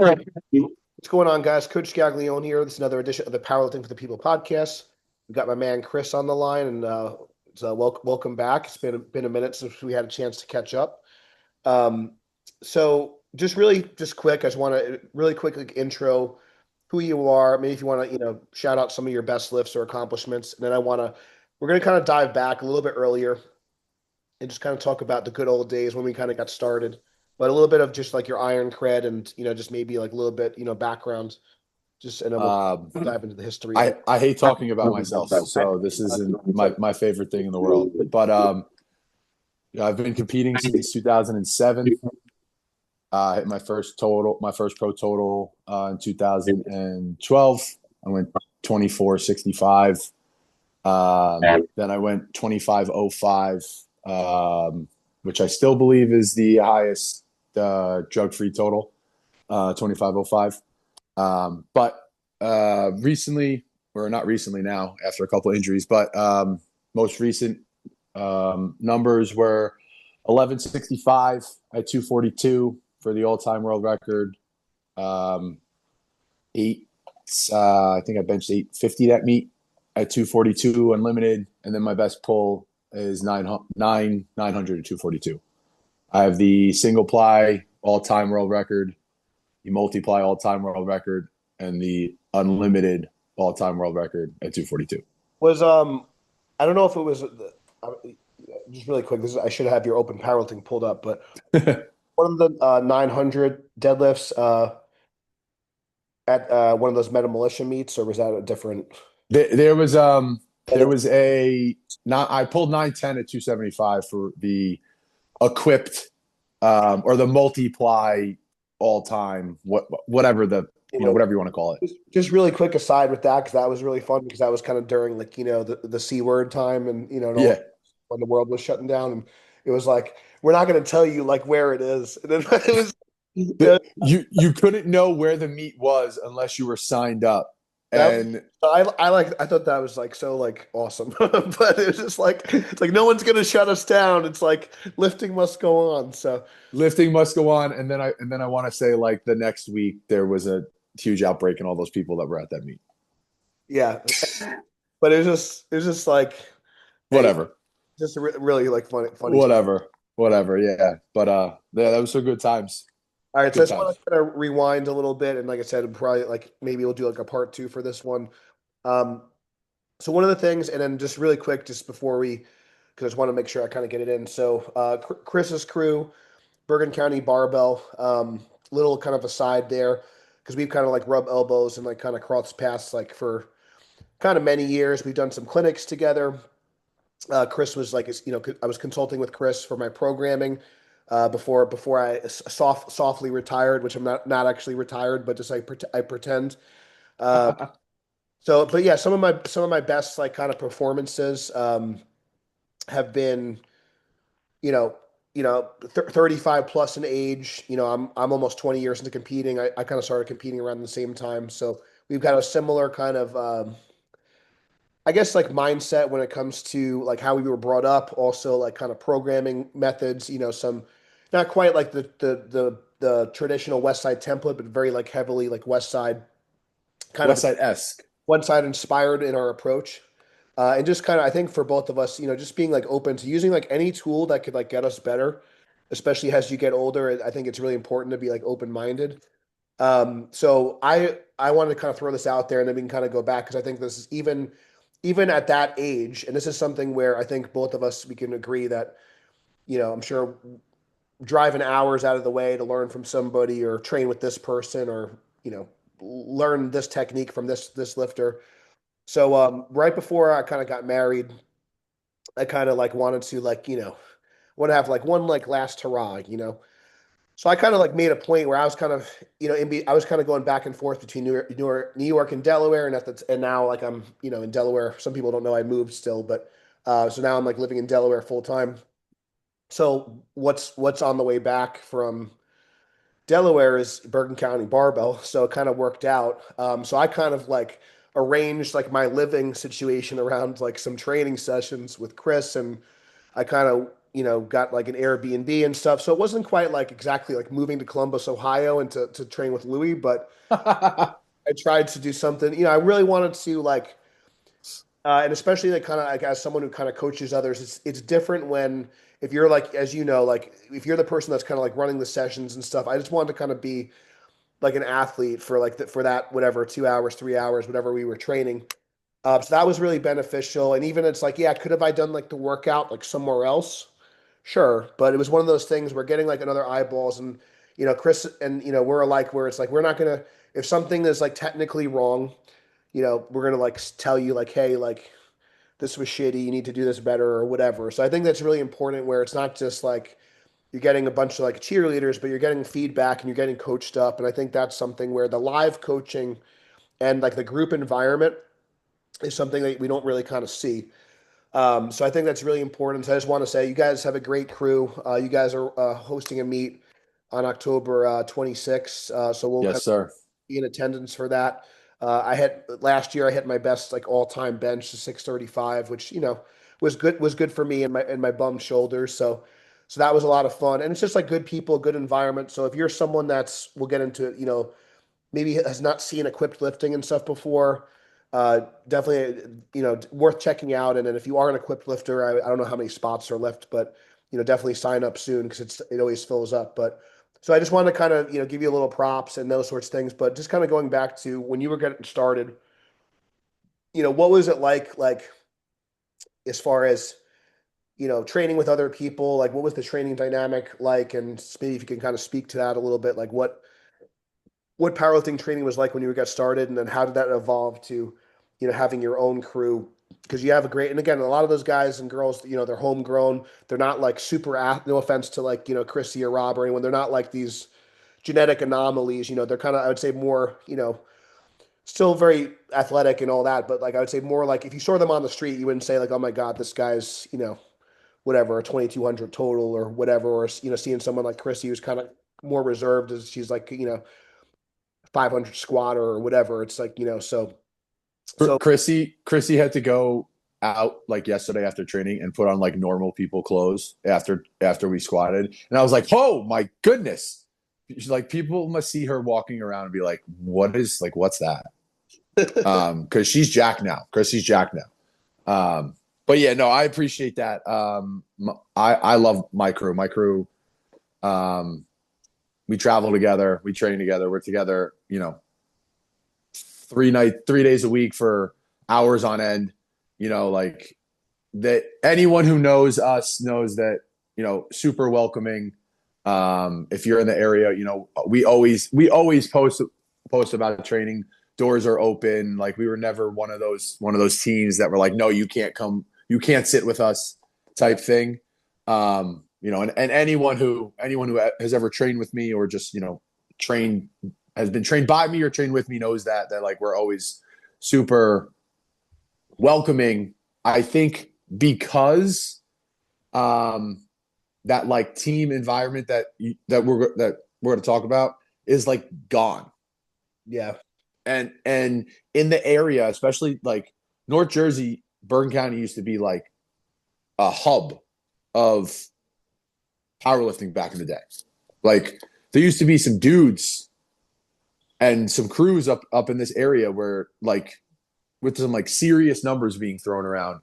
What's going on, guys? Coach Gaglione here. This is another edition of the Powerlifting for the People podcast. We've got my man Chris on the line, and welcome back. It's been a minute since we had a chance to catch up. So just quick, I just want to really quickly intro who you are. Maybe if you want to, shout out some of your best lifts or accomplishments, and then we're going to kind of dive back a little bit earlier and just kind of talk about the good old days when we kind of got started, but a little bit of just like your iron cred and, just maybe like a little bit, background, just, and then we'll dive into the history. I hate talking about myself, so this isn't my favorite thing in the world. But I've been competing since 2007. I hit my first pro total in 2012. I went 24.65. Then I went 25.05, which I still believe is the highest drug-free total, 25.05. But recently, or not recently now, after a couple of injuries, but most recent numbers were 11.65 at 242 for the all-time world record. I think I benched 850 that meet at 242 unlimited, and then my best pull is 900 at 242. I have the single ply all-time world record, the multiply all-time world record, and the unlimited all-time world record at 242. Was I don't know if it was just really quick. I should have your open powerlifting pulled up, but one of the 900 deadlifts at one of those Meta Militia meets, or was that a different? There was I pulled 910 at 275 for the equipped or the multiply all time, whatever whatever you want to call it. Just really quick aside with that, because that was really fun, because that was kind of during like the C word time, and when the world was shutting down, and it was like, we're not going to tell you like where it is, and then it was you couldn't know where the meet was unless you were signed up. And I thought that was like so like awesome, but it was just like, it's like no one's gonna shut us down. It's like lifting must go on. So lifting must go on, and then I want to say like the next week there was a huge outbreak and all those people that were at that meet. Yeah, but it was just like whatever, just really like funny. Whatever, yeah. But that was some good times. All right, so I just want to kind of rewind a little bit, and like I said, probably like maybe we'll do like a part 2 for this one. So one of the things, and then just really quick, just before because I just want to make sure I kind of get it in. So Chris's crew, Bergen County Barbell, little kind of aside there, because we've kind of like rubbed elbows and like kind of crossed paths like for kind of many years. We've done some clinics together. Chris was like, I was consulting with Chris for my programming. Before I softly retired, which I'm not actually retired, but just I pretend. But yeah, some of my best like kind of performances have been, 35 plus in age. I'm almost 20 years into competing. I kind of started competing around the same time, so we've got a similar kind of I guess like mindset when it comes to like how we were brought up, also like kind of programming methods, some not quite like the traditional West Side template, but very like heavily like West Side West Side-esque. West Side inspired in our approach. And just kind of, I think for both of us, just being like open to using like any tool that could like get us better, especially as you get older. I think it's really important to be like open-minded. So I wanted to kind of throw this out there, and then we can kind of go back, because I think this is even at that age, and this is something where I think both of us, we can agree that, I'm sure driving hours out of the way to learn from somebody or train with this person, or, learn this technique from this lifter. So right before I kind of got married, I kind of like wanted to like, want to have like one like last hurrah. So I kind of like made a point where I was kind of, I was kind of going back and forth between New York and Delaware, and now like I'm, in Delaware. Some people don't know I moved still, but so now I'm like living in Delaware full time. So what's on the way back from Delaware is Bergen County Barbell, so it kind of worked out. So I kind of like arranged like my living situation around like some training sessions with Chris, and I kind of got like an Airbnb and stuff. So it wasn't quite like exactly like moving to Columbus, Ohio, and to train with Louis, but I tried to do something. I really wanted to like, and especially like kind of like as someone who kind of coaches others, it's different when if you're like as you know like if you're the person that's kind of like running the sessions and stuff. I just wanted to kind of be like an athlete for like for that whatever 2 hours, 3 hours, whatever we were training. So that was really beneficial. And even it's like, yeah, could have I done like the workout like somewhere else? Sure, but it was one of those things where getting like another eyeballs and Chris and we're alike where it's like we're not gonna if something is like technically wrong, we're gonna like tell you like, hey, like this was shitty, you need to do this better or whatever. So I think that's really important where it's not just like you're getting a bunch of like cheerleaders, but you're getting feedback and you're getting coached up. And I think that's something where the live coaching and like the group environment is something that we don't really kind of see. So I think that's really important. So I just want to say you guys have a great crew. You guys are hosting a meet on October 26th. So we'll kind Yes, of sir. be in attendance for that. I had last year I hit my best like all time bench to 635, which was good for me and my bum shoulders. So that was a lot of fun, and it's just like good people, good environment. So if you're someone that's we'll get into maybe has not seen equipped lifting and stuff before, definitely worth checking out. And then if you are an equipped lifter, I don't know how many spots are left, but definitely sign up soon because it always fills up. But so I just wanted to kind of give you a little props and those sorts of things. But just kind of going back to when you were getting started, what was it like as far as training with other people? Like what was the training dynamic like? And maybe if you can kind of speak to that a little bit, like what powerlifting training was like when you got started, and then how did that evolve to, having your own crew? Because you have a great, and again, a lot of those guys and girls, they're homegrown. They're not like super. No offense to like Chrissy or Rob or anyone. They're not like these genetic anomalies. They're kind of I would say more. Still very athletic and all that, but like I would say more like if you saw them on the street, you wouldn't say like, oh my god, this guy's whatever a 2200 total or whatever, or seeing someone like Chrissy who's kind of more reserved as she's like 500 squatter or whatever. It's like, so Chrissy had to go out like yesterday after training and put on like normal people clothes after we squatted, and I was like, oh my goodness. She's like, people must see her walking around and be like, what's that? Because she's jacked now. Chrissy's jacked now. But yeah, no, I appreciate that. I love my crew. My crew, we travel together, we train together, we're together, 3 days a week for hours on end. Like that. Anyone who knows us knows that super welcoming. If you're in the area, we always post about training. Doors are open. Like we were never one of those teams that were like, no, you can't come, you can't sit with us type thing. And anyone who has ever trained with me or just trained has been trained by me or trained with me knows that like we're always super welcoming. I think because that like team environment that we're going to talk about is like gone. yeah, And in the area, especially like North Jersey, Bergen County used to be like a hub of powerlifting back in the day. Like there used to be some dudes and some crews up in this area where like with some like serious numbers being thrown around.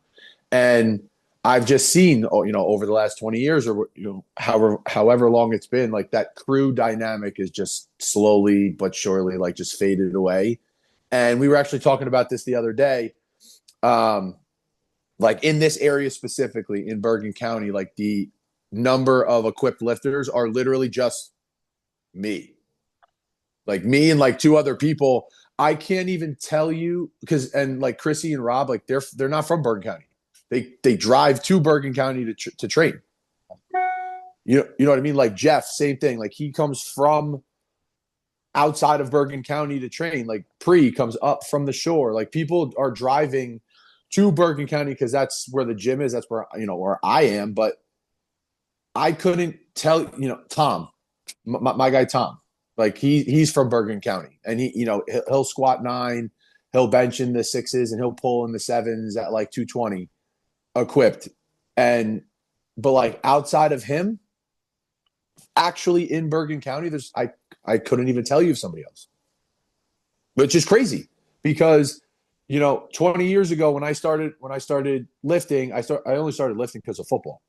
And I've just seen, over the last 20 years or however long it's been, like that crew dynamic is just slowly but surely like just faded away. And we were actually talking about this the other day. Like in this area specifically in Bergen County, like the number of equipped lifters are literally just me. Like me and like two other people. I can't even tell you and like Chrissy and Rob, like they're not from Bergen County. They drive to Bergen County to train. You know what I mean? Like Jeff, same thing. Like he comes from outside of Bergen County to train. Like Pre comes up from the shore. Like people are driving to Bergen County because that's where the gym is. That's where I am. But I couldn't tell. Tom, my guy Tom. Like he's from Bergen County, and he'll squat 9, he'll bench in the 6s, and he'll pull in the 7s at like 220 equipped. And But like outside of him, actually in Bergen County, I couldn't even tell you of somebody else, which is crazy because 20 years ago when I started lifting, I only started lifting because of football.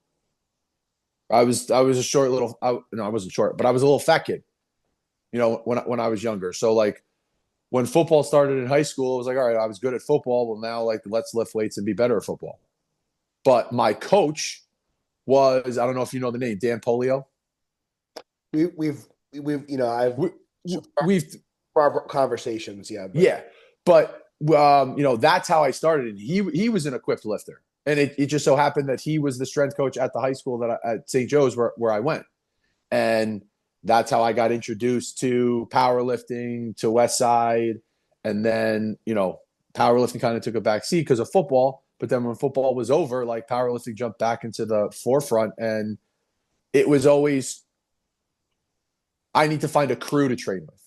I was a short little no, I wasn't short, but I was a little fat kid, when I was younger. So like when football started in high school, it was like, all right, I was good at football. Well, now like let's lift weights and be better at football. But my coach was, I don't know if you know the name, Dan Polio. We, I've We, so we've far conversations, yeah, but Yeah, but that's how I started. And he was an equipped lifter, and it just so happened that he was the strength coach at the high school at St. Joe's where I went, and that's how I got introduced to powerlifting, to West Side, and then powerlifting kind of took a back seat because of football. But then when football was over, like powerlifting jumped back into the forefront, and it was always, I need to find a crew to train with.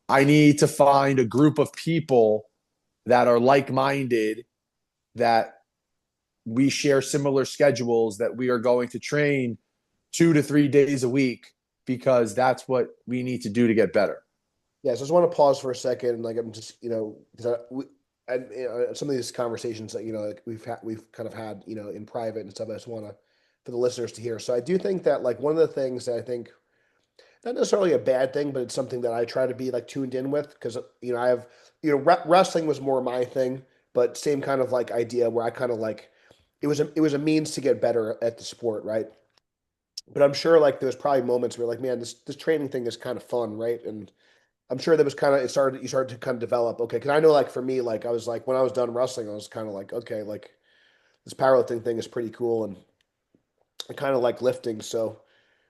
I need to find a group of people that are like-minded, that we share similar schedules, that we are going to train 2 to 3 days a week because that's what we need to do to get better. yeah. So I just want to pause for a second, like I'm just, because some of these conversations that like we've kind of had, in private and stuff. I just want to for the listeners to hear. So I do think that like one of the things that I think not necessarily a bad thing, but it's something that I try to be like tuned in with because I have wrestling was more my thing, but same kind of like idea where I kind of like it was a means to get better at the sport, right? But I'm sure like there was probably moments where like, man, this training thing is kind of fun, right? And I'm sure that was kind of you started to kind of develop, okay, because I know like for me, like I was like when I was done wrestling, I was kind of like, okay, like this powerlifting thing is pretty cool, and I kind of like lifting, so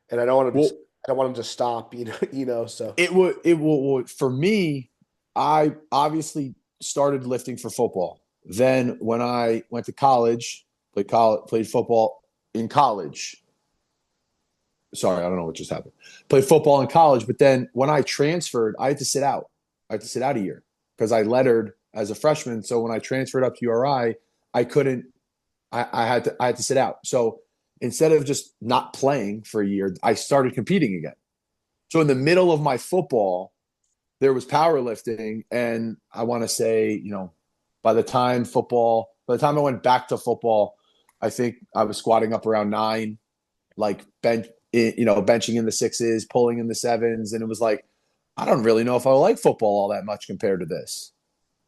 and Well, I don't want to just stop, so. it would for me. I obviously started lifting for football. Then when I went to college, played football in college. Sorry, I don't know what just happened. Played football in college, but then when I transferred, I had to sit out. I had to sit out a year because I lettered as a freshman. So when I transferred up to URI, I couldn't. I had to sit out. So instead of just not playing for a year, I started competing again. So in the middle of my football, there was powerlifting, and I want to say, by the time I went back to football, I think I was squatting up around 9, like benching in the 6s, pulling in the 7s, and it was like, I don't really know if I like football all that much compared to this,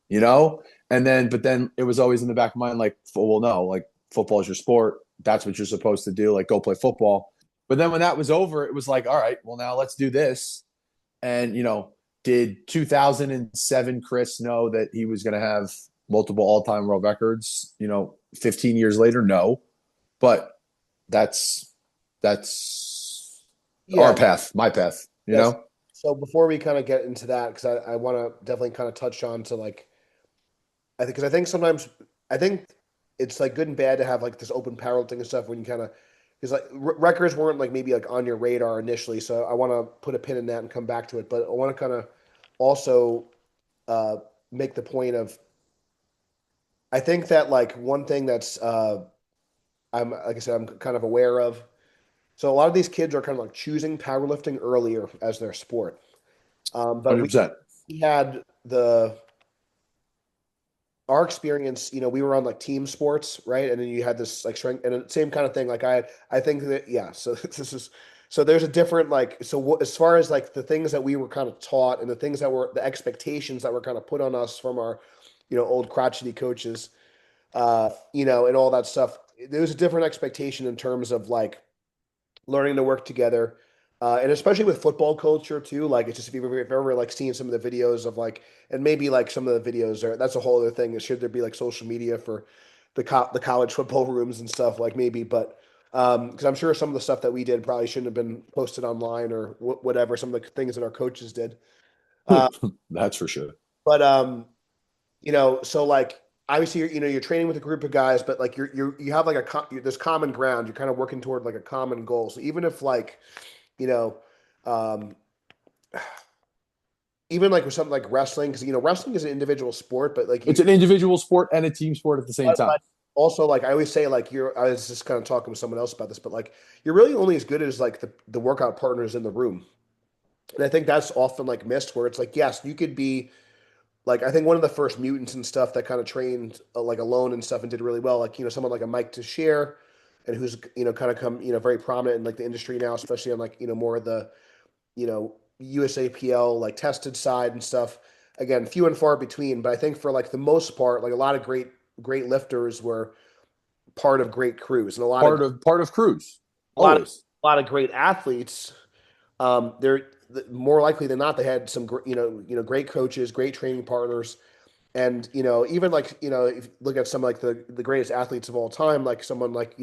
you know. But then it was always in the back of my mind, like, well, no, like football is your sport. That's what you're supposed to do. Like, go play football. But then when that was over, it was like, all right, well, now let's do this. And did 2007 Chris know that he was going to have multiple all-time world records? 15 years later, no. But that's our Yeah. path, my path. Yes. So before we kind of get into that, because I want to definitely kind of touch on to like, because I think sometimes I think it's like good and bad to have like this open powerlifting and stuff when you kind of because like records weren't like maybe like on your radar initially. So I want to put a pin in that and come back to it. But I want to kind of also uh, make the point of I think that like one thing that's I'm like I said I'm kind of aware of. So a lot of these kids are kind of like choosing powerlifting earlier as their sport. But we 100%. had the our experience, we were on like team sports, right? And then you had this like strength and same kind of thing. Like I think that, yeah. So so there's a different like, so as far as like the things that we were kind of taught and the things that were the expectations that were kind of put on us from our, old crotchety coaches, and all that stuff. There was a different expectation in terms of like learning to work together. And especially with football culture too, like it's just if you've ever like seen some of the videos of like, and maybe like some of the videos are that's a whole other thing. Is should there be like social media for the college football rooms and stuff like maybe, but because I'm sure some of the stuff that we did probably shouldn't have been posted online or whatever. Some of the things that our coaches did, uh, That's for sure. but so like obviously you're training with a group of guys, but like you have like this common ground. You're kind of working toward like a common goal. So even if like you know, um, even like with something like wrestling, because wrestling is an individual sport, but like It's an individual sport and a team sport at the same but time. also like I always say like I was just kind of talking with someone else about this, but like you're really only as good as like the workout partners in the room. And I think that's often like missed where it's like, yes, you could be like I think one of the first mutants and stuff that kind of trained like alone and stuff and did really well, like someone like a Mike Teixeira, and who's kind of come very prominent in like the industry now, especially on like more of the USAPL like tested side and stuff. Again, few and far between, but I think for like the most part, like a lot of great lifters were part of great crews, and Part of crews, a lot of always. a lot of great athletes. They're more likely than not they had some great coaches, great training partners. And even like if you look at some like the greatest athletes of all time, like someone like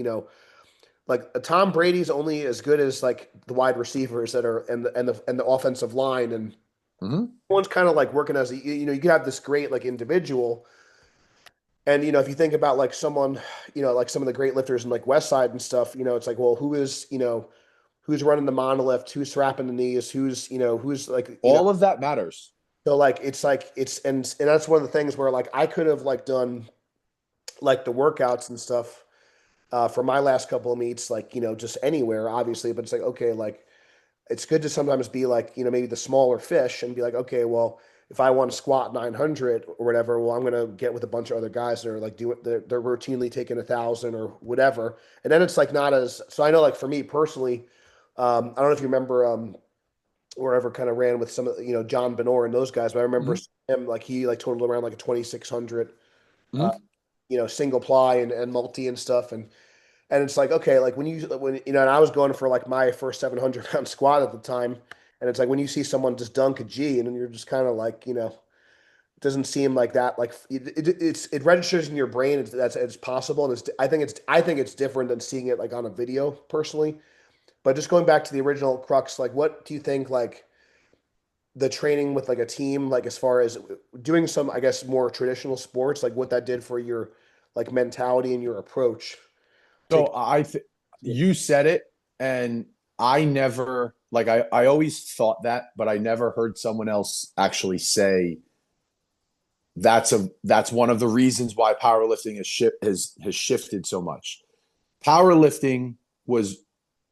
Tom Brady's only as good as like the wide receivers that are and the offensive line, and Hmm. one's kind of like working as you can have this great like individual, and if you think about like someone like some of the great lifters in like West Side and stuff, it's like, well, who's running the monolift, who's strapping the knees, who's like All of that matters. so like it's and that's one of the things where like I could have like done like the workouts and stuff for my last couple of meets, like just anywhere, obviously. But it's like, okay, like it's good to sometimes be like maybe the smaller fish and be like, okay, well, if I want to squat 900 or whatever, well, I'm gonna get with a bunch of other guys that are like they're routinely taking 1,000 or whatever, and then it's like not as so. I know like for me personally, I don't know if you remember or ever kind of ran with some of John Benor and those guys, but I remember Hmm. him like he like totaled around like a 2,600 uh, Hmm. single ply and multi and stuff. And it's like, okay, like when and I was going for like my first 700 pound squat at the time. And it's like when you see someone just dunk a G and then you're just kind of like, it doesn't seem like that. Like it registers in your brain. That's it's possible. And I think it's different than seeing it like on a video personally. But just going back to the original crux, like what do you think like the training with like a team, like as far as doing some, I guess, more traditional sports, like what that did for your like mentality and your approach? Take So you said it, and I never like I always thought that, but I never heard someone else actually say that's one of the reasons why powerlifting has shifted so much. Powerlifting was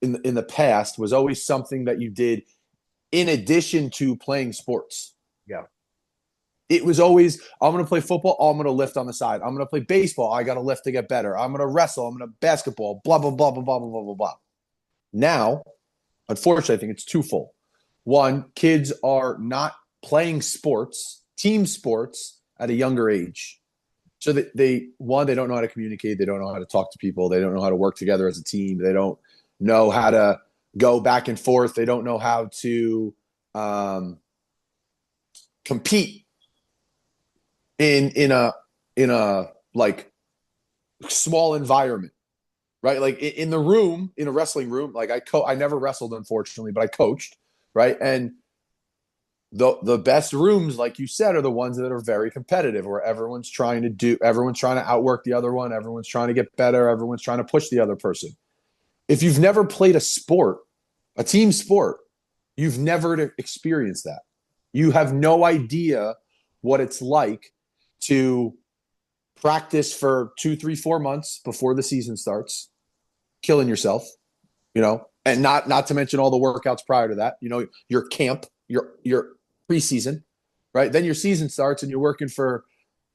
in the past was always something that you did in addition to playing sports. yeah. It was always, I'm going to play football. Oh, I'm going to lift on the side. I'm going to play baseball. I got to lift to get better. I'm going to wrestle. I'm going to basketball, blah, blah, blah, blah, blah, blah, blah, blah, blah. Now, unfortunately, I think it's twofold. One, kids are not playing sports, team sports at a younger age. So that they don't know how to communicate. They don't know how to talk to people. They don't know how to work together as a team. They don't know how to go back and forth. They don't know how to um, compete in a like small environment, right? Like in the room, in a wrestling room, like I never wrestled, unfortunately, but I coached, right? And the best rooms, like you said, are the ones that are very competitive, where everyone's trying to outwork the other one, everyone's trying to get better, everyone's trying to push the other person. If you've never played a sport, a team sport, you've never experienced that. You have no idea what it's like to practice for 2, 3, 4 months before the season starts, killing yourself, and not to mention all the workouts prior to that. Your camp, your preseason, right? Then your season starts and you're working for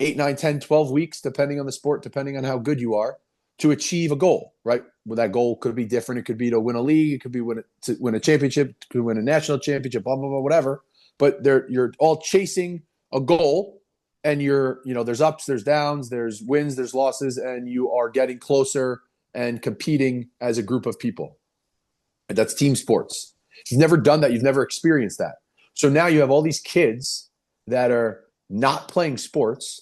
8, 9, 10, 12 weeks, depending on the sport, depending on how good you are, to achieve a goal, right? Well, that goal could be different. It could be to win a league, it could be to win a championship, it could win a national championship, blah, blah, blah, whatever. But you're all chasing a goal, and there's ups, there's downs, there's wins, there's losses, and you are getting closer and competing as a group of people. And that's team sports. If you've never done that, you've never experienced that. So now you have all these kids that are not playing sports,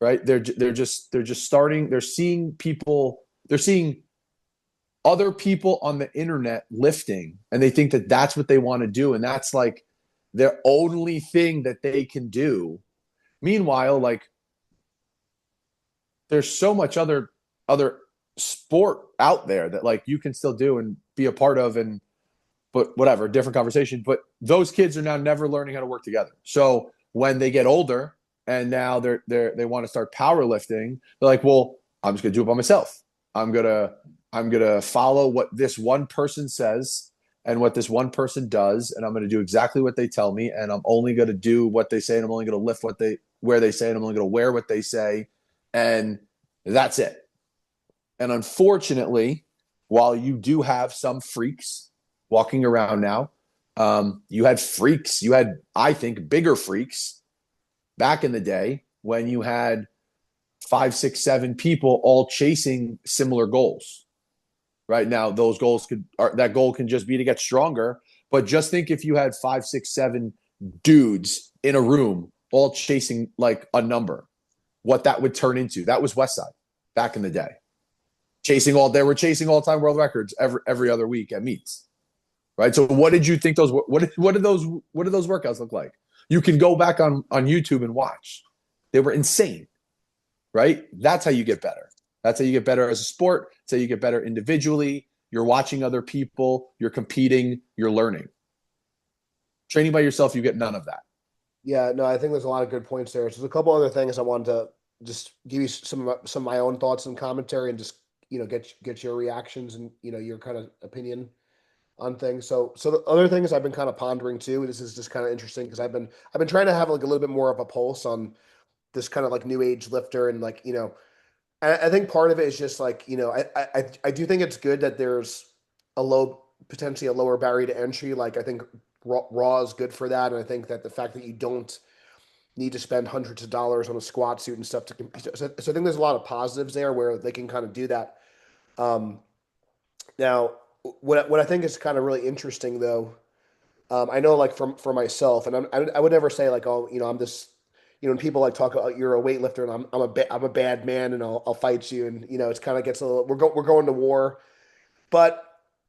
right? They're just starting. They're seeing other people on the internet lifting, and they think that that's what they want to do, and that's like their only thing that they can do. Meanwhile, like there's so much other sport out there that like you can still do and be a part of, and but whatever, different conversation. But those kids are now never learning how to work together. So when they get older and now they want to start powerlifting, they're like, well, I'm just gonna do it by myself. I'm gonna follow what this one person says and what this one person does, and I'm gonna do exactly what they tell me, and I'm only gonna do what they say, and I'm only gonna lift what they where they say, and I'm only gonna wear what they say, and that's it. And unfortunately, while you do have some freaks walking around now, you had freaks. You had, I think, bigger freaks back in the day when you had five, six, seven people all chasing similar goals. Right now, that goal can just be to get stronger. But just think if you had five, six, seven dudes in a room all chasing like a number, what that would turn into. That was Westside back in the day. They were chasing all-time world records every other week at meets. Right? So what did you think what did those workouts look like? You can go back on YouTube and watch. They were insane. Right? That's how you get better. That's how you get better as a sport. That's how you get better individually. You're watching other people, you're competing, you're learning. Training by yourself, you get none of that. Yeah, no, I think there's a lot of good points there. So there's a couple other things I wanted to just give you some of my own thoughts and commentary, and just get your reactions and your kind of opinion on things. So the other things I've been kind of pondering too. This is just kind of interesting because I've been trying to have like a little bit more of a pulse on this kind of like new age lifter, and like I think part of it is just like I do think it's good that there's potentially a lower barrier to entry. Like I think raw is good for that, and I think that the fact that you don't need to spend hundreds of dollars on a squat suit and stuff to compete. So I think there's a lot of positives there where they can kind of do that. Um, Now, what I think is kind of really interesting though, I know like for myself, and I would never say like, oh, I'm this, when people like talk about you're a weightlifter and I'm a bad man and I'll fight you, and it's kind of gets a little, we're going to war. But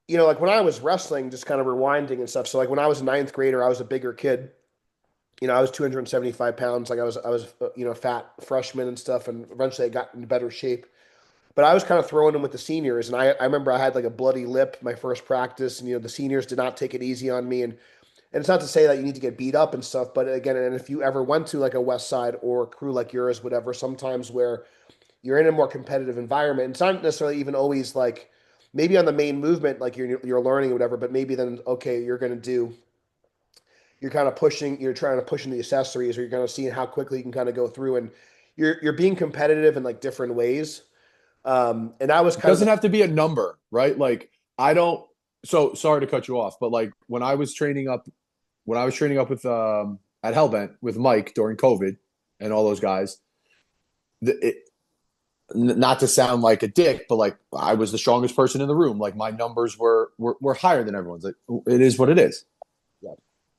like when I was wrestling, just kind of rewinding and stuff. So like when I was a ninth grader, I was a bigger kid. I was 275 pounds. Like I was fat freshman and stuff, and eventually I got in better shape. But I was kind of throwing them with the seniors, and I remember I had like a bloody lip my first practice, and the seniors did not take it easy on me, and it's not to say that you need to get beat up and stuff, but again, and if you ever went to like a West Side or a crew like yours, whatever, sometimes where you're in a more competitive environment, it's not necessarily even always like maybe on the main movement, like you're learning or whatever, but maybe then okay, you're kind of pushing, you're trying to push in the accessories, or you're kind of seeing how quickly you can kind of go through, and you're being competitive in like different ways. And I was It kind of doesn't have to be a number, right? Like I don't. So sorry to cut you off, but like when I was training up with at Hellbent with Mike during COVID and all those guys, it, not to sound like a dick, but like I was the strongest person in the room. Like my numbers were higher than everyone's. Like it is what it is.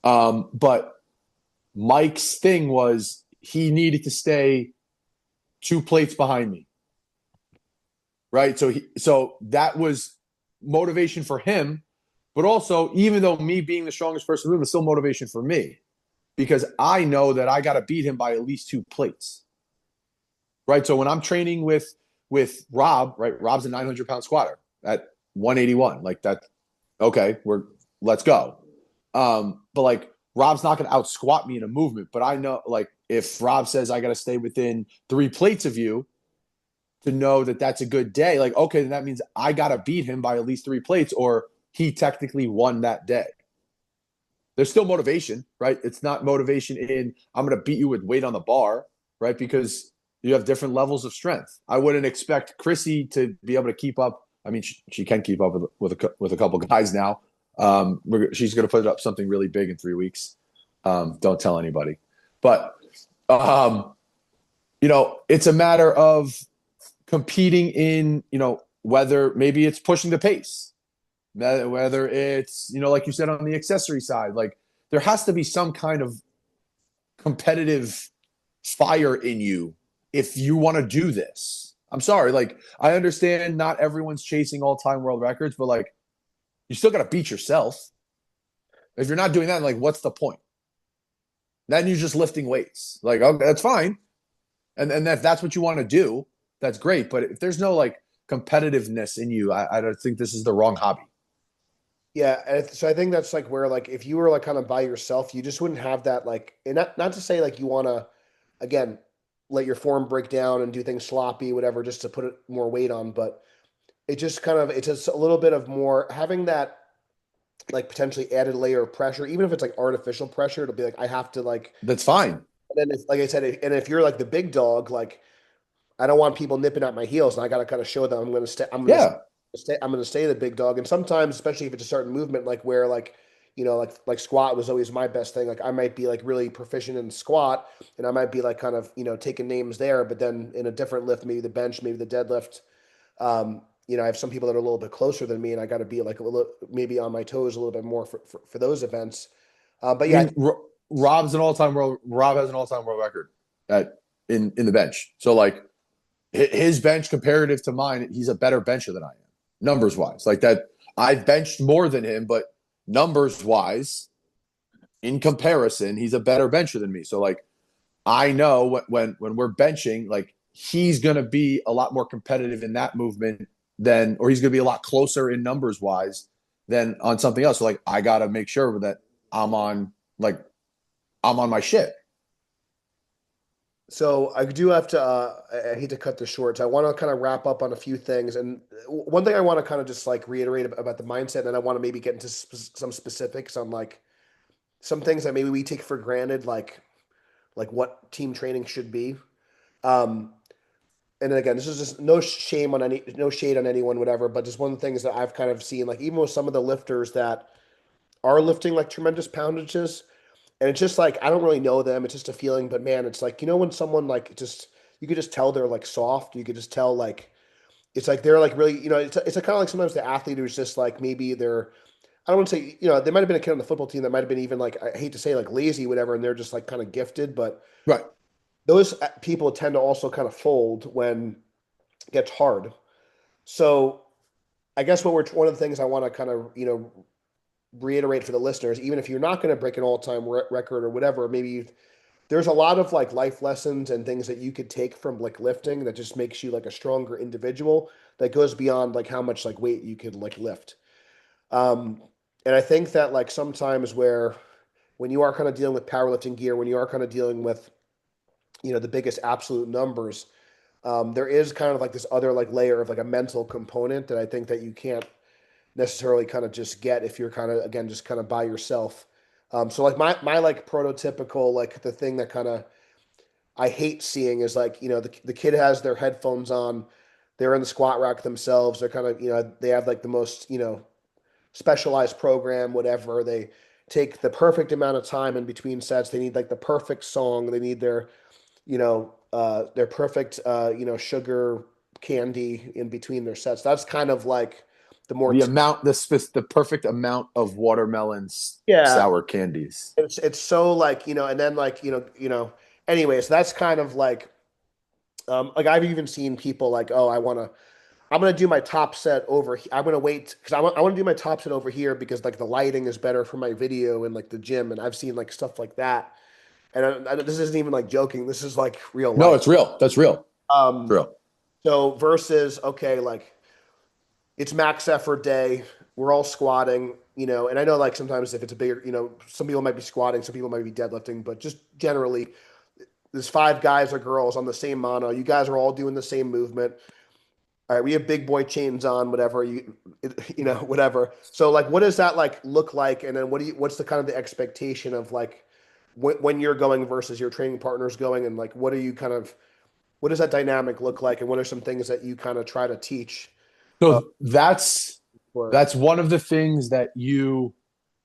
yeah. But Mike's thing was he needed to stay two plates behind me, right? So that was motivation for him, but also even though me being the strongest person in the room was still motivation for me because I know that I got to beat him by at least two plates, right? So when I'm training with Rob, right? Rob's a 900-pound squatter at 181, like that. Okay, let's go. But like Rob's not going to out squat me in a movement, but I know like if Rob says I got to stay within three plates of you to know that that's a good day, like okay, then that means I got to beat him by at least three plates, or he technically won that day. There's still motivation, right? It's not motivation in I'm going to beat you with weight on the bar, right? Because you have different levels of strength. I wouldn't expect Chrissy to be able to keep up. I mean, she can keep up with a couple guys now. She's going to put up something really big in 3 weeks. Don't tell anybody, but it's a matter of competing in, whether maybe it's pushing the pace, whether it's, like you said, on the accessory side, like there has to be some kind of competitive fire in you if you want to do this. I'm sorry. Like, I understand not everyone's chasing all-time world records, but like, you still got to beat yourself. If you're not doing that, like, what's the point? Then you're just lifting weights. Like, okay, that's fine. And if that's what you want to do, that's great. But if there's no like competitiveness in you, I don't think this is the wrong hobby. Yeah, and so I think that's like where like if you were like kind of by yourself, you just wouldn't have that like, and not to say like you want to, again. let your form break down and do things sloppy, whatever, just to put more weight on. But it just kind of it's just a little bit of more having that like potentially added layer of pressure, even if it's like artificial pressure. It'll be like I have to like. That's fine. And then if, like I said, and if you're like the big dog, like I don't want people nipping at my heels, and I got to kind of show them I'm going to stay. Yeah. I'm going to stay the big dog. And sometimes, especially if it's a certain movement, like where like like squat was always my best thing. Like I might be like really proficient in squat, and I might be like kind of taking names there. But then in a different lift, maybe the bench, maybe the deadlift. I have some people that are a little bit closer than me, and I got to be like a little maybe on my toes a little bit more for those events. But I yeah, mean, Rob has an all-time world record at in the bench. So like his bench comparative to mine, he's a better bencher than I am, numbers wise. Like that, I've benched more than him, but numbers wise, in comparison, he's a better bencher than me. So like I know when we're benching, like he's gonna be a lot more competitive in that movement than, or he's gonna be a lot closer in numbers wise than on something else. So like I gotta make sure that I'm on like I'm on my shit. so I do have to. I hate to cut this short. So I want to kind of wrap up on a few things, and one thing I want to kind of just like reiterate about the mindset, and then I want to maybe get into some specifics on like some things that maybe we take for granted, like what team training should be. Um, and then again, this is just no shade on anyone, whatever. But just one of the things that I've kind of seen, like even with some of the lifters that are lifting like tremendous poundages, and it's just like I don't really know them. It's just a feeling, but man, it's like when someone like just you could just tell they're like soft. You could just tell like it's like they're like really it's kind of like sometimes the athlete who's just like maybe they're I don't want to say there might have been a kid on the football team that might have been even like I hate to say like lazy whatever, and they're just like kind of gifted, but Right. those people tend to also kind of fold when it gets hard. So I guess one of the things I want to kind of reiterate for the listeners, even if you're not going to break an all-time record or whatever, there's a lot of like life lessons and things that you could take from like lifting that just makes you like a stronger individual that goes beyond like how much like weight you could like lift. Um, and I think that like sometimes when you are kind of dealing with powerlifting gear, when you are kind of dealing with the biggest absolute numbers, there is kind of like this other like layer of like a mental component that I think that you can't necessarily kind of just get if you're kind of again just kind of by yourself. So like my like prototypical like the thing that kind of I hate seeing is like the kid has their headphones on, they're in the squat rack themselves, they're kind of they have like the most specialized program whatever, they take the perfect amount of time in between sets, they need like the perfect song, they need their perfect sugar candy in between their sets. That's kind of like the more The perfect amount of watermelons yeah, sour candies. it's so like and then like anyways, that's kind of like I've even seen people like, oh, I'm gonna do my top set over I'm gonna wait because I want to do my top set over here because like the lighting is better for my video and like the gym, and I've seen like stuff like that, and this isn't even like joking, this is like real No, life. it's real. That's real. It's um real. so versus okay, like it's max effort day. We're all squatting, and I know like sometimes if it's a bigger, some people might be squatting, some people might be deadlifting, but just generally, there's five guys or girls on the same mono. You guys are all doing the same movement. All right, we have big boy chains on, whatever whatever. So like, what does that like look like? And then what's the kind of the expectation of like when you're going versus your training partners going, and like, what does that dynamic look like? And what are some things that you kind of try to teach? Uh, So for that's one of the things that you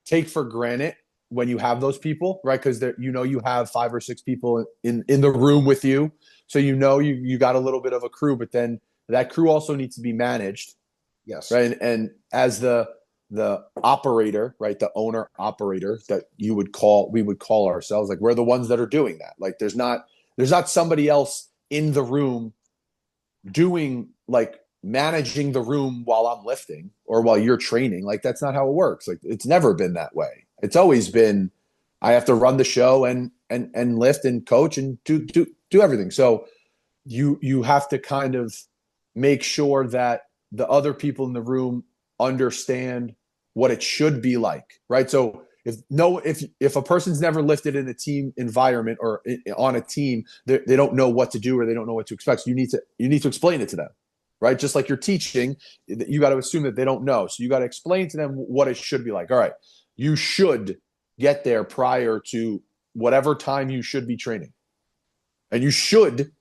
take for granted when you have those people, right? Because you have 5 or 6 people in the room with you, so you got a little bit of a crew, but then that crew also needs to be managed, yes. right? And as the operator, right, the owner operator that we would call ourselves, like we're the ones that are doing that. Like there's not somebody else in the room doing like managing the room while I'm lifting or while you're training. Like that's not how it works. Like it's never been that way. It's always been I have to run the show and lift and coach and do everything. So you have to kind of make sure that the other people in the room understand what it should be like, right? So If a person's never lifted in a team environment or on a team, they don't know what to do or they don't know what to expect. So you need to explain it to them, right? Just like you're teaching, you got to assume that they don't know. So you got to explain to them what it should be like. All right, you should get there prior to whatever time you should be training, and you should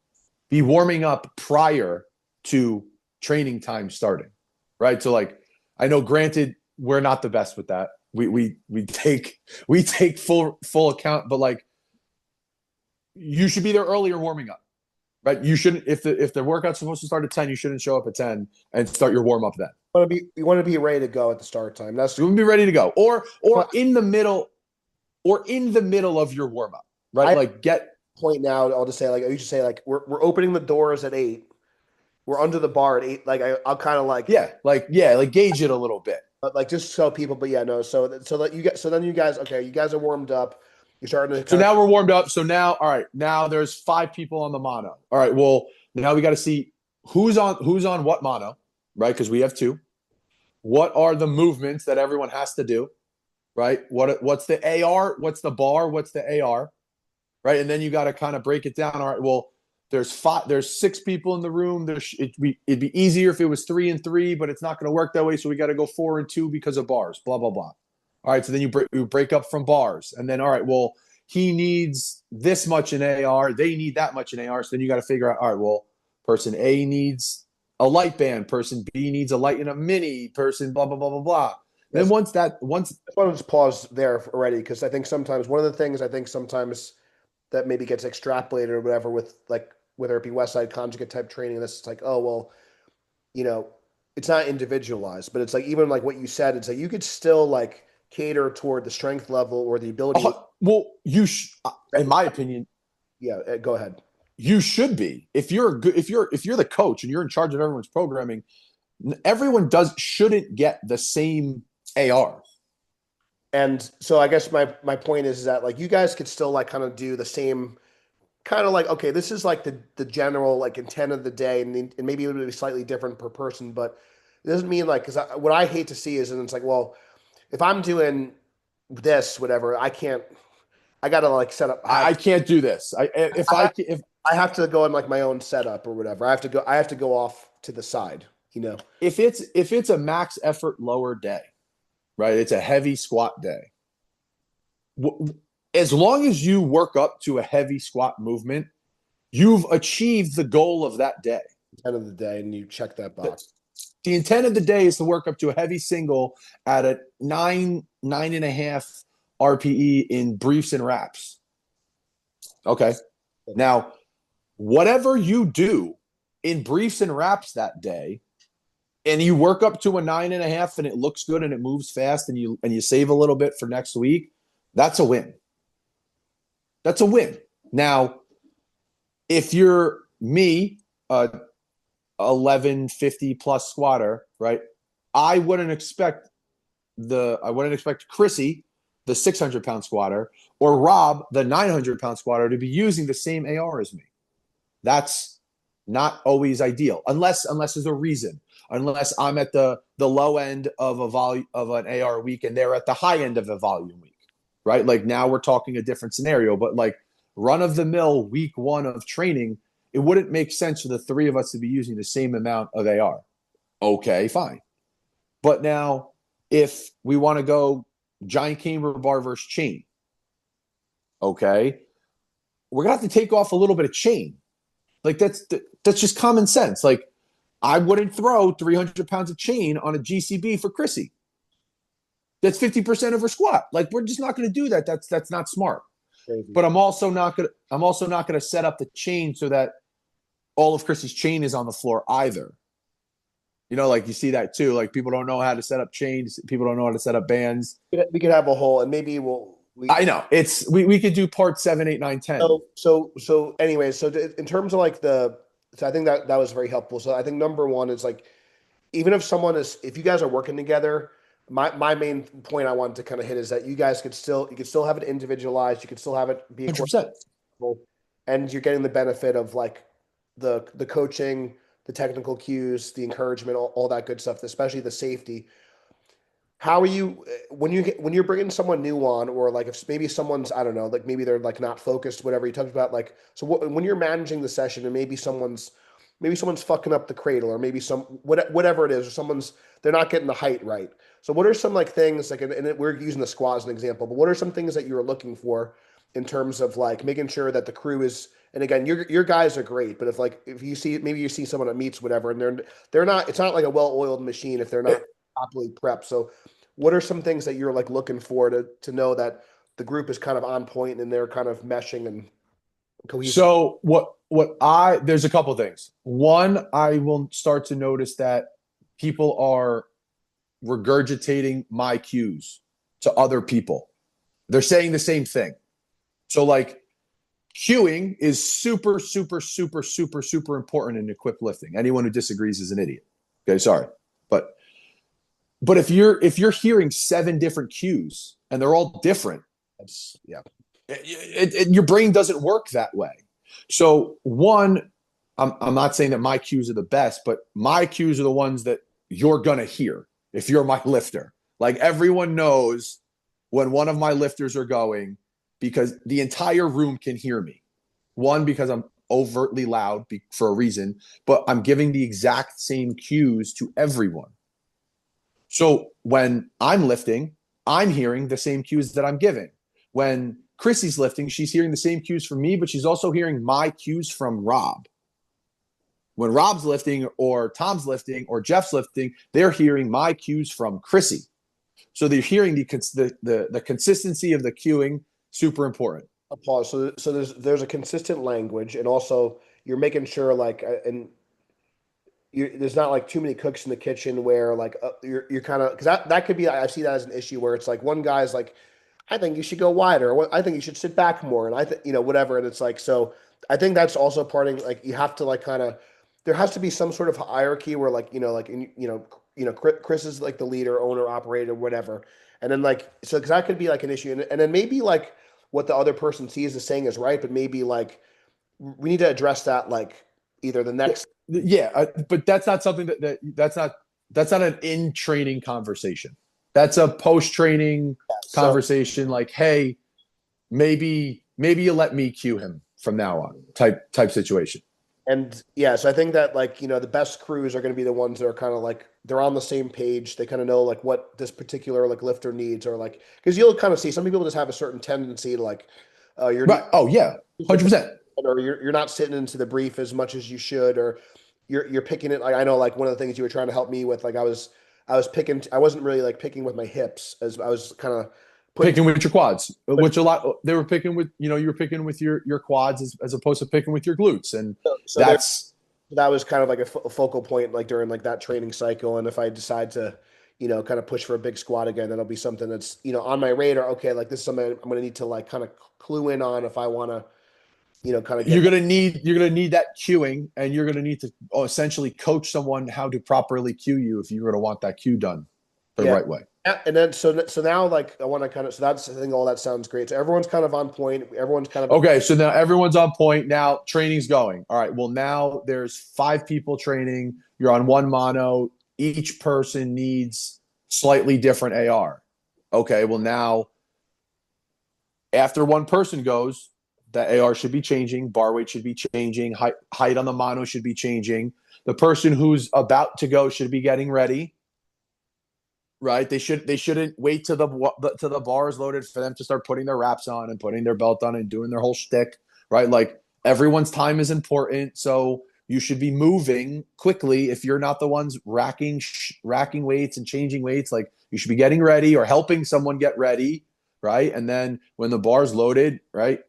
be warming up prior to training time starting, right? So like, I know, granted, we're not the best with that. We take full account, but like, you should be there earlier warming up, right? You shouldn't, if the workout's supposed to start at 10, you shouldn't show up at 10 and start your warm up then. You want to be ready to go at the start time. That's You want to be ready to go, or in the middle, of your warm up, right? I Like, get point now. I'll just say like I used to say like we're opening the doors at 8. We're under the bar at 8. Like I'll kind of like like gauge it a little bit. but like just so people. But yeah, no. So that you get so then you guys okay. You guys are warmed up. You're starting to So kind of now we're warmed up. So now, all right, now there's 5 people on the mono. All right, well, now we got to see who's on what mono, right? Because we have 2. What are the movements that everyone has to do, right? What's the AR? What's the bar? What's the AR? Right? And then you got to kind of break it down. All right, well, there's 6 people in the room. It'd be easier if it was 3 and 3, but it's not going to work that way. So we got to go 4 and 2 because of bars. Blah blah blah. All right, so then you break up from bars, and then all right, well, he needs this much in AR, they need that much in AR. So then you got to figure out, all right, well, person A needs a light band, person B needs a light and a mini, person blah blah blah blah blah. Then once I want to just pause there already because I think sometimes one of the things I think sometimes that maybe gets extrapolated or whatever with like whether it be West Side Conjugate type training, that's like oh well, you know, it's not individualized, but it's like even like what you said, it's like you could still like cater toward the strength level or the ability. Well, in my opinion, Yeah, go ahead. you should be. If you're the coach and you're in charge of everyone's programming, everyone shouldn't get the same AR. And so I guess my point is that like you guys could still like kind of do the same kind of like okay, this is like the general like intent of the day, and maybe it would be slightly different per person, but it doesn't mean like because what I hate to see is and it's like well, if I'm doing this whatever, I can't. I gotta like set up. I can't do this. If I have to go in like my own setup or whatever. I have to go off to the side. You know. if it's a max effort lower day, right? It's a heavy squat day. As long as you work up to a heavy squat movement, you've achieved the goal of that day. End of the day, and you check that box. The intent of the day is to work up to a heavy single at a 9.5 RPE in briefs and wraps. Okay. Now, whatever you do in briefs and wraps that day, and you work up to a 9.5 and it looks good and it moves fast and you save a little bit for next week, that's a win. That's a win. Now, if you're me, 1150 plus squatter, right? I wouldn't expect Chrissy, the 600-pound squatter, or Rob, the 900-pound squatter, to be using the same AR as me. That's not always ideal, unless there's a reason. Unless I'm at the low end of an AR week and they're at the high end of a volume week, right? Like now we're talking a different scenario, but like run of the mill week 1 of training, it wouldn't make sense for the 3 of us to be using the same amount of AR. Okay, fine. But now if we want to go giant camber bar versus chain, okay, we're gonna have to take off a little bit of chain. Like that's just common sense. Like I wouldn't throw 300 pounds of chain on a GCB for Chrissy. That's 50% of her squat. Like we're just not going to do that. That's not smart. Crazy. But I'm also not going to set up the chain so that all of Chrissy's chain is on the floor either. You know, like you see that too. Like people don't know how to set up chains. People don't know how to set up bands. We could have a whole, and maybe I know we could do part 7, 8, 9, 10. So anyway, so in terms of like so I think that was very helpful. So I think number one is like, even if you guys are working together, my main point I wanted to kind of hit is that you could still have it individualized. You could still have it be 100%. And you're getting the benefit of like the coaching, the technical cues, the encouragement, all that good stuff, especially the safety. how are you when you're bringing someone new on, or like if maybe someone's, I don't know, like maybe they're like not focused, whatever you talked about, like so when you're managing the session and maybe someone's fucking up the cradle, or maybe whatever it is, or someone's they're not getting the height right. So what are some like things like, we're using the squat as an example, but what are some things that you're looking for in terms of like making sure that the crew is, and again, your guys are great, but if you see, maybe you see someone at meets whatever, and they're not, it's not like a well-oiled machine if they're not properly prepped. So what are some things that you're like looking for to know that the group is kind of on point and they're kind of meshing and cohesive? So what there's a couple things. One, I will start to notice that people are regurgitating my cues to other people. They're saying the same thing. So like cueing is super, super, super, super, super important in equipped lifting. Anyone who disagrees is an idiot. Okay, sorry. But if you're hearing 7 different cues and they're all different, That's yeah. your brain doesn't work that way. So one, I'm not saying that my cues are the best, but my cues are the ones that you're gonna hear if you're my lifter. Like everyone knows when one of my lifters are going because the entire room can hear me. One, because I'm overtly loud for a reason, but I'm giving the exact same cues to everyone. So when I'm lifting, I'm hearing the same cues that I'm giving. When Chrissy's lifting, she's hearing the same cues from me, but she's also hearing my cues from Rob. When Rob's lifting or Tom's lifting or Jeff's lifting, they're hearing my cues from Chrissy. So they're hearing the consistency of the cueing, super important. A pause. So there's a consistent language, and also you're making sure like and there's not like too many cooks in the kitchen where like you're kind of, because that could be, I see that as an issue where it's like one guy's like, I think you should go wider, or I think you should sit back more, and I think whatever, and it's like, so I think that's also parting, like you have to like kind of, there has to be some sort of hierarchy where like like Chris is like the leader, owner, operator, whatever, and then like, so because that could be like an issue, and then maybe like what the other person sees as saying is right, but maybe like we need to address that like either the next. Yeah, but that's not something that's not an in training conversation. That's a post training So conversation. Like, hey, maybe you let me cue him from now on. Type situation. and yeah, so I think that like the best crews are going to be the ones that are kind of like they're on the same page. They kind of know like what this particular like lifter needs, or like because you'll kind of see some people just have a certain tendency to like you're Right. Oh yeah, 100%. or you're not sitting into the brief as much as you should, or you're picking it. Like I know like one of the things you were trying to help me with, like I was picking, I wasn't really like picking with my hips, as I was kind of putting. Picking with your quads, But which a lot they were picking with. You were picking with your quads as opposed to picking with your glutes, and so there, that's that was kind of like a focal point like during like that training cycle. And if I decide to kind of push for a big squat again, that'll be something that's on my radar. Okay, like this is something I'm going to need to like kind of clue in on if I want to kind of get. you're gonna need that cueing, and you're gonna need to essentially coach someone how to properly cue you if you're gonna want that cue done the Yeah. right way. And then so now like I want to kind of, so that's, I think all that sounds great. So everyone's kind of on point. Everyone's kind of Okay, so now everyone's on point. Now training's going. All right. Well, now there's 5 people training. You're on one mono. Each person needs slightly different AR. Okay. Well, now after one person goes, the AR should be changing. Bar weight should be changing. Height on the mono should be changing. The person who's about to go should be getting ready. Right? They shouldn't wait till the bar is loaded for them to start putting their wraps on and putting their belt on and doing their whole shtick. Right? Like everyone's time is important, so you should be moving quickly. If you're not the ones racking weights and changing weights, like you should be getting ready or helping someone get ready. Right? And then when the bar's loaded, right,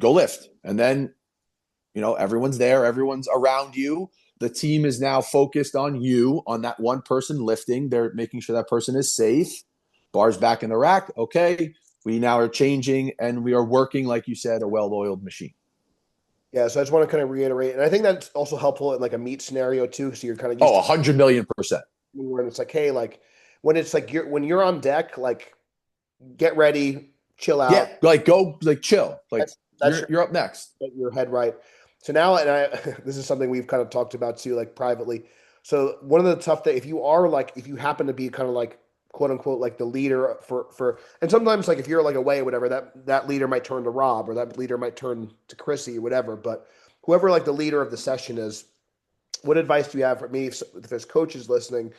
go lift. And then everyone's there, everyone's around you. The team is now focused on you, on that one person lifting. They're making sure that person is safe. Bars back in the rack. Okay. We now are changing and we are working, like you said, a well-oiled machine. yeah. So I just want to kind of reiterate, and I think that's also helpful in like a meet scenario too. So you're kind of used Oh, to 100 million%. when it's like, hey, like when it's like when you're on deck, like get ready, chill Yeah. out. Like go, like chill. Like That's you're up next. get your head right. So now, and I, this is something we've kind of talked about too, like privately. So one of the tough things, if you happen to be kind of like quote unquote like the leader and sometimes like if you're like away or whatever, that leader might turn to Rob or that leader might turn to Chrissy or whatever. But whoever like the leader of the session is, what advice do you have for me if there's coaches listening?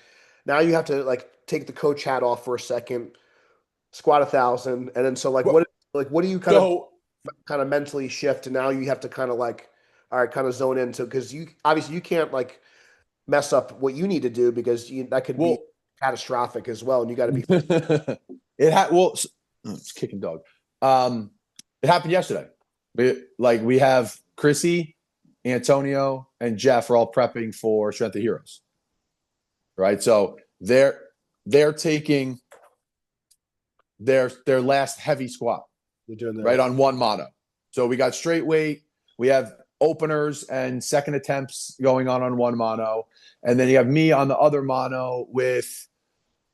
Now you have to like take the coach hat off for a second, squat 1,000, and then so Well, what do you so kind of mentally shift, and now you have to kind of like, all right, kind of zone into, because you obviously you can't like mess up what you need to do because that could be well, catastrophic as well, and you got to be. it had well, it's kicking dog. Um, it happened yesterday. We have Chrissy, Antonio, and Jeff are all prepping for Strength of Heroes, right? So they're taking their last heavy squat, You're doing right, that. on one mono. So we got straight weight, we have openers and second attempts going on one mono, and then you have me on the other mono with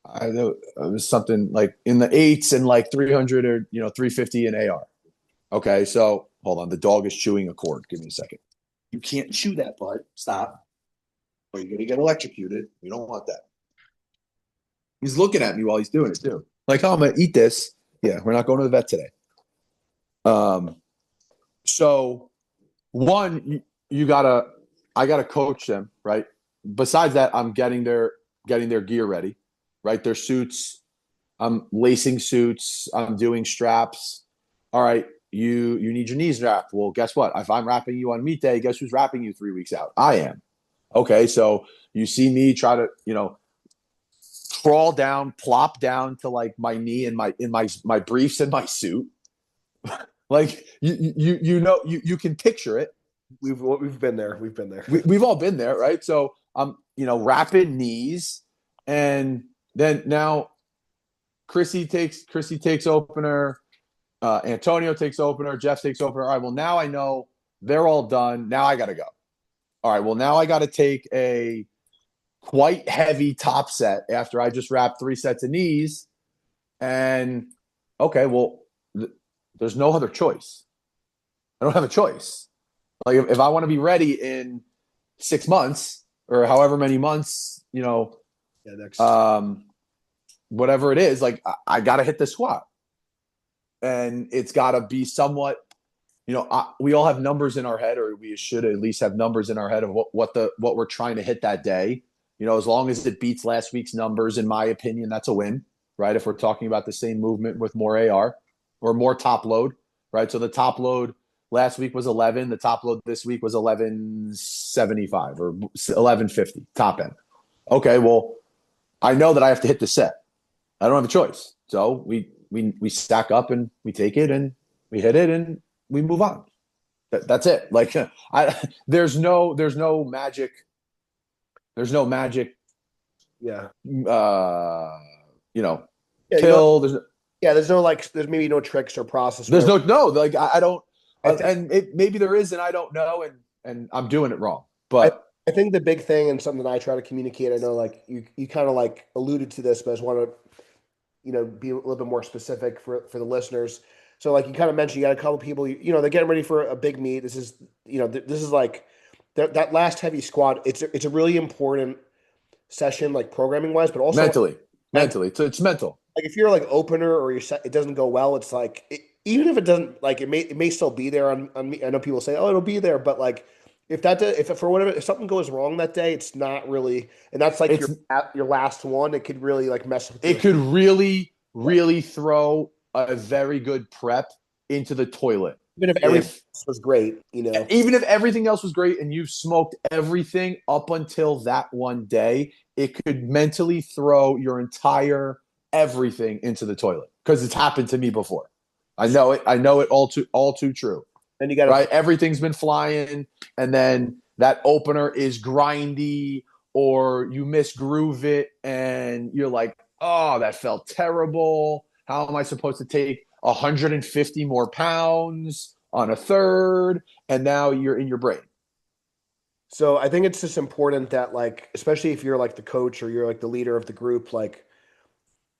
I know it was something like in the eights and like 300 or 350 in AR. Okay, so hold on, the dog is chewing a cord. Give me a second. You can't chew that, bud. Stop. Or you're gonna get electrocuted. We don't want that. He's looking at me while he's doing it too. Like, oh, I'm gonna eat this. Yeah, we're not going to the vet today. So one, I gotta coach them, right? Besides that, I'm getting their gear ready, right? Their suits, I'm lacing suits, I'm doing straps. All right, you need your knees wrapped. Well, guess what? If I'm wrapping you on meet day, guess who's wrapping you 3 weeks out? I am. Okay, so you see me try to, crawl down, plop down to like my knee in my briefs and my suit. Like you can picture it. We've been there. We've been there. We've all been there, right? So I'm rapid knees, and then now Chrissy takes opener, Antonio takes opener, Jeff takes opener. All right, well now I know they're all done. Now I got to go. All right, well now I got to take a quite heavy top set after I just wrapped 3 sets of knees, and okay, well there's no other choice. I don't have a choice. Like if I want to be ready in 6 months or however many months, Yeah, next. Whatever it is, like I got to hit the squat, and it's got to be somewhat. We all have numbers in our head, or we should at least have numbers in our head of what we're trying to hit that day. As long as it beats last week's numbers, in my opinion, that's a win, right? If we're talking about the same movement with more AR or more top load, right? So the top load last week was 11. The top load this week was 1175 or 1150 top end. Okay, well, I know that I have to hit the set. I don't have a choice. So we stack up and we take it and we hit it and we move on. That's it. Like there's no magic. There's no magic. Yeah. Yeah. Kill. There's Yeah. There's maybe no tricks or process. there's Whatever. no like I don't. I think. Maybe there is, and I don't know, and I'm doing it wrong. I, But I think the big thing and something I try to communicate. I know like you kind of like alluded to this, but I just want to be a little bit more specific for the listeners. So like you kind of mentioned, you got a couple people, they're getting ready for a big meet. This is, this is like that last heavy squat. It's a really important session, like programming wise, but also mentally, so it's mental. like if you're like opener or it doesn't go well, it's like even if it doesn't, like it may still be there on me. I know people say, oh, it'll be there, but like if for whatever, if something goes wrong that day, it's not really, and that's like It's your last one, it could really like mess with it could really throw a very good prep into the toilet. even if everything was great, Even if everything else was great and you've smoked everything up until that one day, it could mentally throw your entire everything into the toilet, because it's happened to me before. I know it all too true. Then you got right. Everything's been flying, and then that opener is grindy, or you misgroove it, and you're like, oh, that felt terrible. How am I supposed to take 150 more pounds on a third? And now you're in your brain. So I think it's just important that like, especially if you're like the coach or you're like the leader of the group, like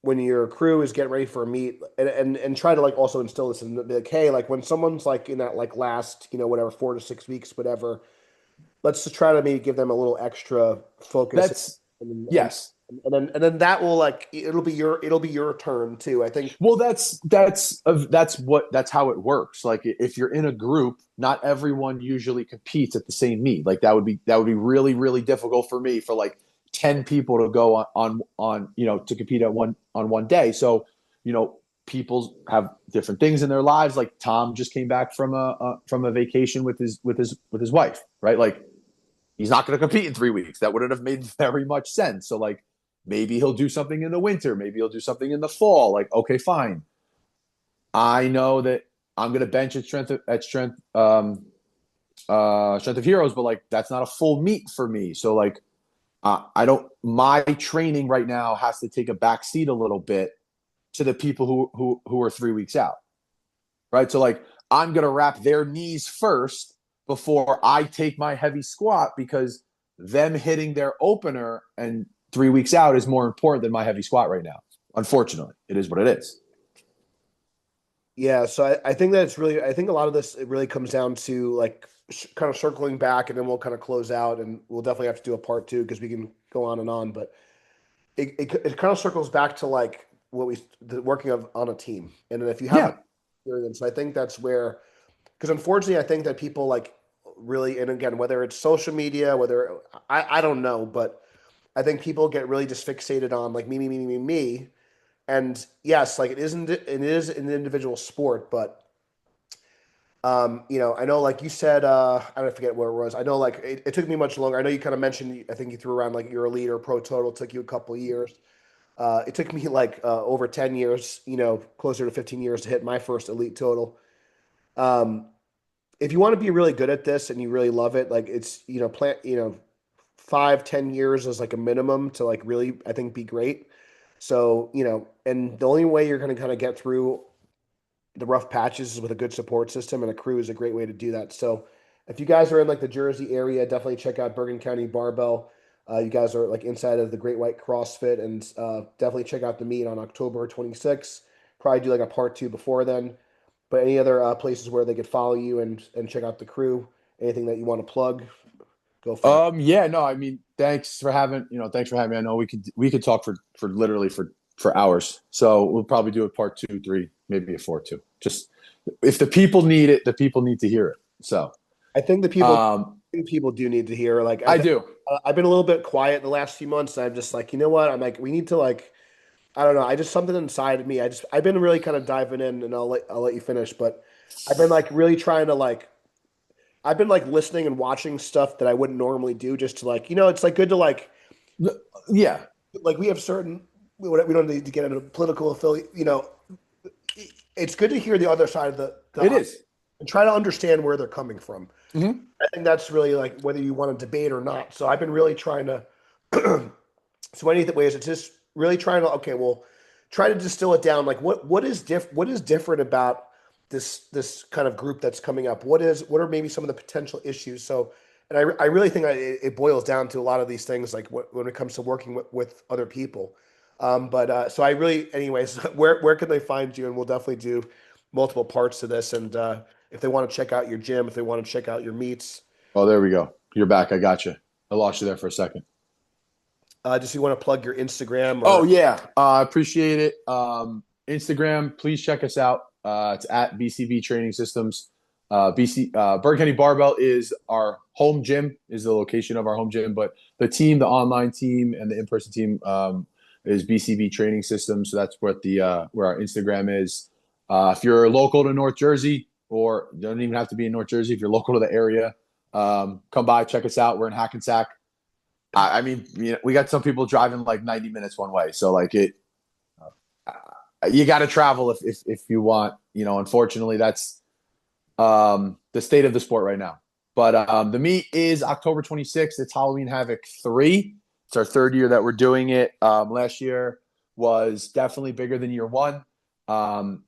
when your crew is getting ready for a meet, and try to like also instill this in like, hey, like when someone's like in that like last, whatever, 4 to 6 weeks, whatever, let's just try to maybe give them a little extra focus. Yes. and then that will like it'll be your turn too. I think. Well, that's how it works. Like if you're in a group, not everyone usually competes at the same meet. Like that would be really really difficult for me for like 10 people to go on to compete at one day. So people have different things in their lives. Like Tom just came back from a vacation with his wife, right? Like he's not going to compete in 3 weeks. That wouldn't have made very much sense. So like maybe he'll do something in the winter. Maybe he'll do something in the fall. Like, okay, fine. I know that I'm going to bench at strength of heroes, but like that's not a full meet for me. So like I don't. My training right now has to take a back seat a little bit to the people who are 3 weeks out, right? So like I'm going to wrap their knees first before I take my heavy squat because them hitting their opener and 3 weeks out is more important than my heavy squat right now. Unfortunately, it is what it is. Yeah, so I think that I think a lot of this, it really comes down to like kind of circling back, and then we'll kind of close out, and we'll definitely have to do a part two because we can go on and on. But it kind of circles back to like the working on a team. And then if you have Yeah. experience, I think that's where, because unfortunately, I think that people like really, and again, whether it's social media, whether I don't know, but I think people get really just fixated on like me. And yes, like it is an individual sport, but I know like you said, I don't forget where it was. I know like it took me much longer. I know you kind of mentioned, I think you threw around like your elite or pro total took you a couple of years. It took me like over 10 years, closer to 15 years to hit my first elite total. Um, if you want to be really good at this and you really love it, like it's, 5, 10 years is like a minimum to like really, I think, be great. So, and the only way you're going to kind of get through the rough patches is with a good support system, and a crew is a great way to do that. So if you guys are in like the Jersey area, definitely check out Bergen County Barbell. You guys are like inside of the Great White CrossFit, and definitely check out the meet on October 26th. Probably do like a part two before then. But any other places where they could follow you and check out the crew, anything that you want to plug, go for it. Yeah, no, I mean, thanks for having me. I know we could talk for literally for hours. So we'll probably do a part 2, 3, maybe a 4 too. Just if the people need it, the people need to hear it. So I think the people um I think people do need to hear. Like I I think do. I've been a little bit quiet the last few months. And I'm just like, you know what? I'm like, we need to like, I don't know. I just something inside of me. I've been really kind of diving in, and I'll let you finish. But I've been like really trying to like I've been like listening and watching stuff that I wouldn't normally do, just to like, it's like good to Yeah, like we have certain, we don't need to get into political affiliate. It's good to hear the other side of it is. and try to understand where they're coming from. Mm-hmm. I think that's really like whether you want to debate or not. So I've been really trying to, so many ways, it's just really trying to, okay, well, try to distill it down. Like what is different about this kind of group that's coming up? What are maybe some of the potential issues? So, and I really think it boils down to a lot of these things, like when it comes to working with other people. But so I really, anyways, where can they find you? And we'll definitely do multiple parts to this. And if they want to check out your gym, if they want to check out your meets, Oh, there we go. You're back. I got you. I lost you there for a second. just you want to plug your Instagram Oh or yeah, I appreciate it. Instagram, please check us out. It's at BCB Training Systems. BC Berg County Barbell is our home gym, is the location of our home gym, but the team, the online team, and the in-person team is BCB Training Systems. So that's what where our Instagram is. If you're local to North Jersey, or you don't even have to be in North Jersey, if you're local to the area, come by, check us out. We're in Hackensack. I mean, we got some people driving like 90 minutes one way. So like you got to travel if you want. Unfortunately, that's the state of the sport right now. But the meet is October 26th. It's Halloween Havoc 3. It's our third year that we're doing it. Last year was definitely bigger than year one.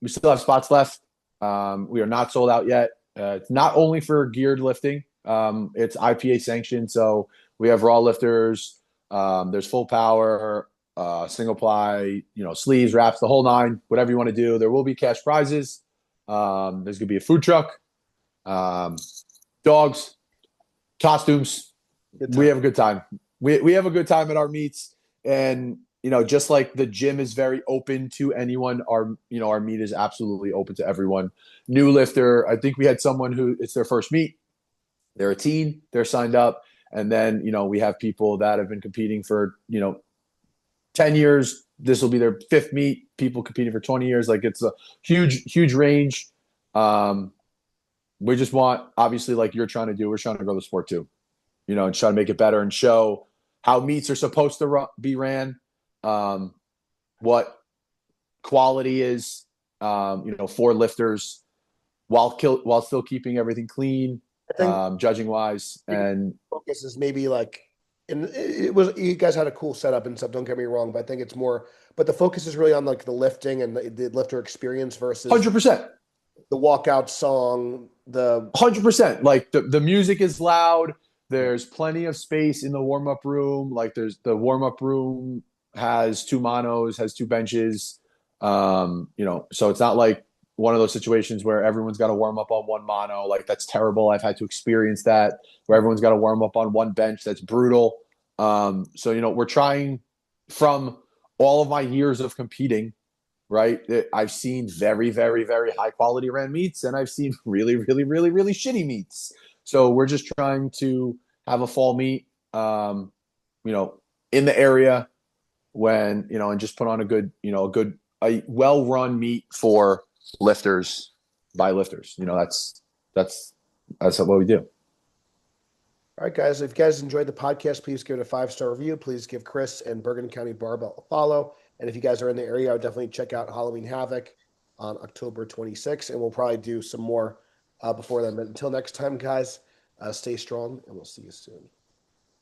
We still have spots left. We are not sold out yet. It's not only for geared lifting. It's IPA sanctioned, so we have raw lifters. There's full power, single ply, sleeves, wraps, the whole nine. Whatever you want to do. There will be cash prizes. There's gonna be a food truck, dogs, costumes. We have a good time. We have a good time at our meets, And just like the gym is very open to anyone, our meet is absolutely open to everyone. New lifter, I think we had someone who it's their first meet. They're a teen, they're signed up, and then we have people that have been competing for 10 years. This will be their fifth meet. People competing for 20 years. Like, it's a huge range. Um, we just want, obviously, like you're trying to do, we're trying to grow the sport too, and try to make it better and show how meets are supposed to be ran, what quality is, for lifters, while still keeping everything clean, I think judging wise. And focus is maybe like, and it was, you guys had a cool setup and stuff. Don't get me wrong, but I think it's more. But the focus is really on like the lifting and the lifter experience versus 100%. the walkout song. The 100%. Like, the music is loud. There's plenty of space in the warm up room. Like, there's the warm up room has two monos, has two benches. So it's not like one of those situations where everyone's got to warm up on one mono. Like, that's terrible. I've had to experience that, where everyone's got to warm up on one bench. That's brutal. So we're trying, from all of my years of competing, right? I've seen very, very, very high quality ran meets, and I've seen really, really, really, really shitty meets. So we're just trying to have a fall meet, in the area, when and just put on a well run meet for lifters by lifters. That's what we do. All right, guys. If you guys enjoyed the podcast, please give it a 5-star review. Please give Chris and Bergen County Barbell a follow. And if you guys are in the area, I would definitely check out Halloween Havoc on October 26th. And we'll probably do some more before then. But until next time, guys, stay strong, and we'll see you soon.